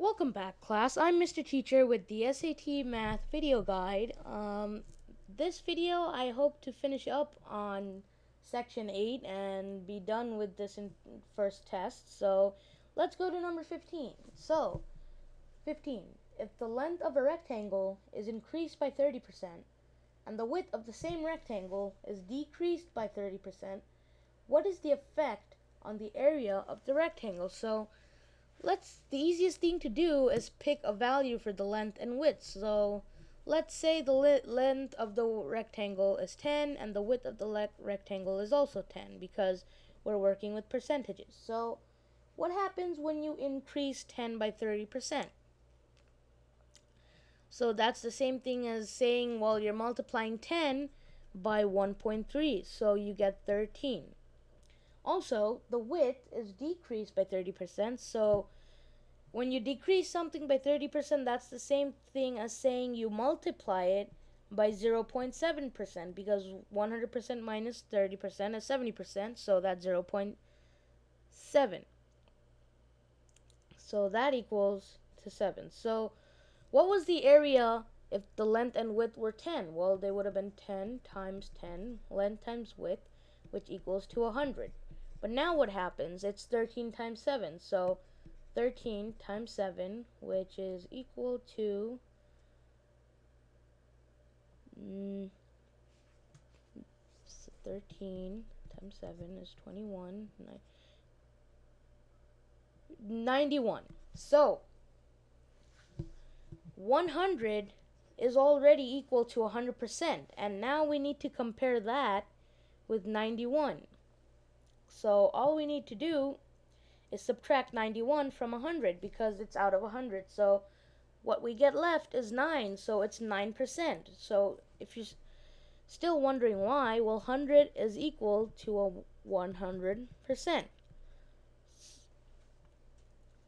Welcome back, class. I'm Mr. Teacher with the SAT Math video guide. This video, I hope to finish up on section 8 and be done with this first test. So let's go to number 15. So, 15. If the length of a rectangle is increased by 30% and the width of the same rectangle is decreased by 30%, what is the effect on the area of the rectangle? So, the easiest thing to do is pick a value for the length and width. So let's say the length of the rectangle is 10 and the width of the rectangle is also 10 because we're working with percentages. So what happens when you increase 10 by 30%? So that's the same thing as saying, well, you're multiplying 10 by 1.3, so you get 13. Also, the width is decreased by 30%, so when you decrease something by 30%, that's the same thing as saying you multiply it by 0.7% because 100% minus 30% is 70%, so that's 0.7. So that equals to 7. So what was the area if the length and width were 10? Well, they would have been 10 times 10, length times width, which equals to 100. But now what happens? It's 13 times 7, so 13 times 7, which is equal to 13 times 7 is 21, 91. So 100 is already equal to 100%, and now we need to compare that with 91. So all we need to do is subtract 91 from 100 because it's out of 100. So what we get left is 9, so it's 9%. So if you're still wondering why, well, 100 is equal to a 100%.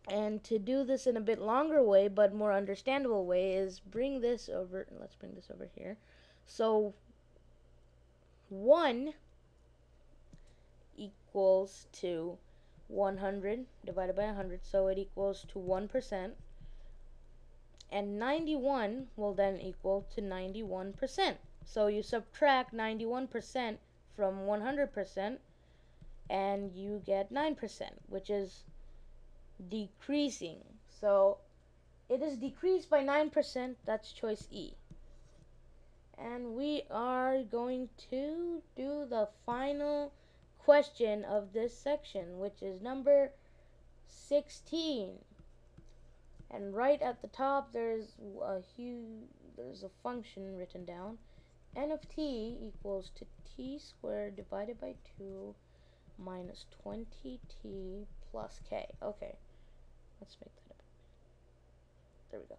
And to do this in a bit longer way, but more understandable way, is bring this over. Let's bring this over here. So 1 equals to 100 divided by 100, so it equals to 1%. And 91 will then equal to 91%. So you subtract 91% from 100% and you get 9%, which is decreasing. So it is decreased by 9%, that's choice E. And we are going to do the final question of this section, which is number 16. And right at the top there's a function written down. N of t equals to t squared divided by 2 minus 20t plus k. Okay, let's make that up. There we go.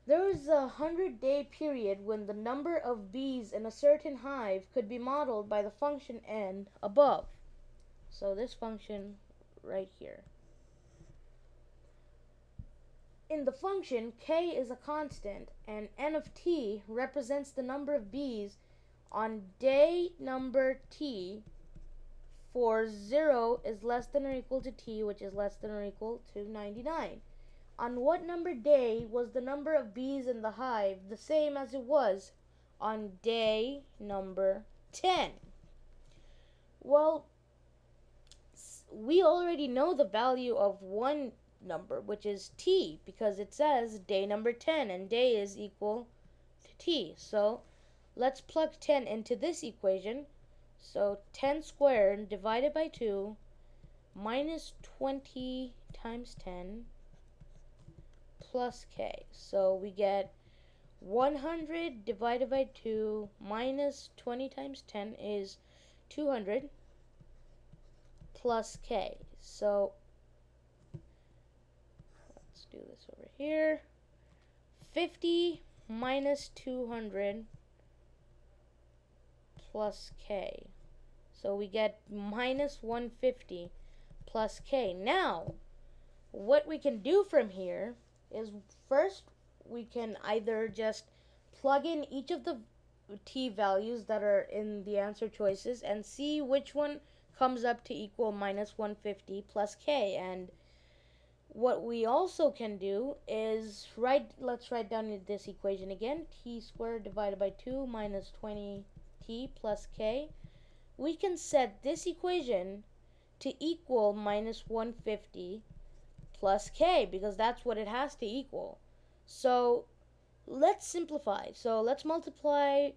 There is a 100-day period when the number of bees in a certain hive could be modeled by the function n above. So this function right here. In the function, k is a constant, and n of t represents the number of bees on day number t for 0 is less than or equal to t, which is less than or equal to 99. On what number day was the number of bees in the hive the same as it was on day number 10? Well, we already know the value of one number, which is t, because it says day number 10 and day is equal to t. So let's plug 10 into this equation. So 10 squared divided by 2 minus 20 times 10 plus k. So we get 100 divided by 2 minus 20 times 10 is 200 plus k. So let's do this over here. 50 minus 200 plus k. So we get minus 150 plus k. Now, what we can do from here is first we can either just plug in each of the t values that are in the answer choices and see which one comes up to equal minus 150 plus k. And What we also can do is let's write down this equation again. T squared divided by 2 minus 20t plus k. We can set this equation to equal minus 150 plus k, because that's what it has to equal. So let's simplify. So let's multiply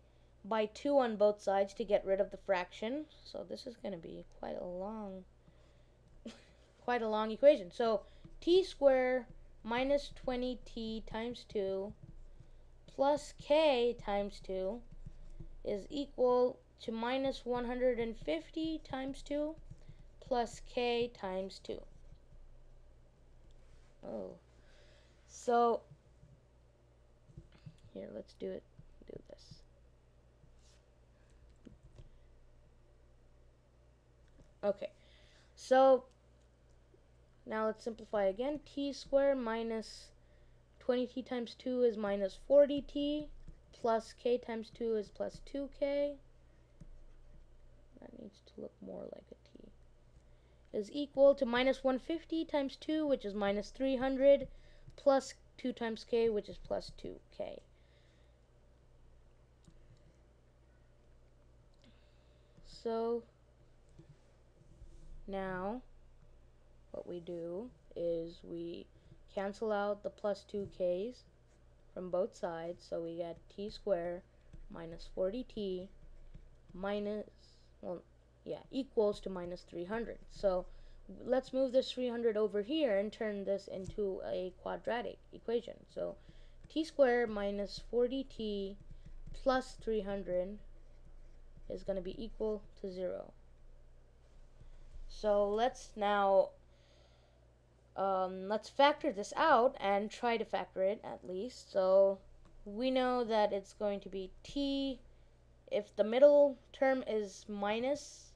by 2 on both sides to get rid of the fraction. So this is going to be quite a long equation. So t squared minus 20t times 2 plus k times 2 is equal to minus 150 times 2 plus k times 2. Oh. So here, let's do this. Okay. So now let's simplify again. T squared minus 20t times 2 is minus 40t, plus k times 2 is plus 2k. That needs to look more like a t. Is equal to minus 150 times 2, which is minus 300, plus 2 times k, which is plus 2k. So now what we do is we cancel out the plus 2k's from both sides, so we get t squared minus 40t minus, equals to minus 300. So let's move this 300 over here and turn this into a quadratic equation. So t squared minus 40t plus 300 is going to be equal to 0. So let's now let's factor this out and try to factor it at least. So we know that it's going to be t, if the middle term is minus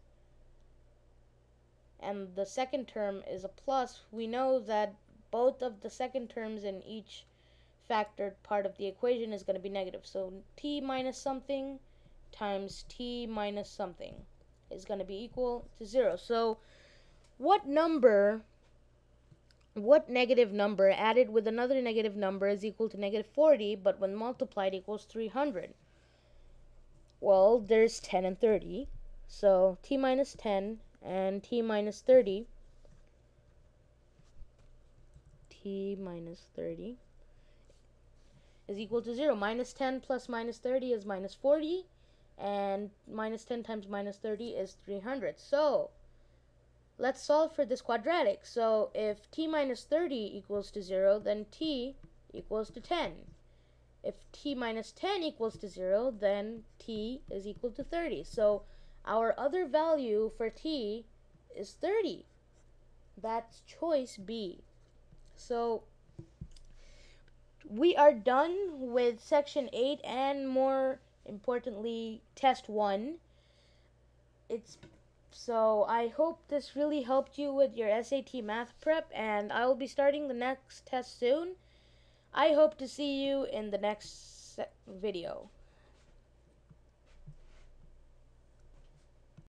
and the second term is a plus, we know that both of the second terms in each factored part of the equation is going to be negative. So t minus something times t minus something is going to be equal to 0. So what negative number added with another negative number is equal to negative 40, but when multiplied equals 300? Well, there's 10 and 30. So t minus 10 and t minus 30, is equal to 0. Minus 10 plus minus 30 is minus 40, and minus 10 times minus 30 is 300. So let's solve for this quadratic. So if t minus 30 equals to 0, then t equals to 10. If t minus 10 equals to 0, then t is equal to 30. So our other value for t is 30. That's choice B. So we are done with section 8 and, more importantly, test 1. So I hope this really helped you with your SAT math prep, and I will be starting the next test soon. I hope to see you in the next video.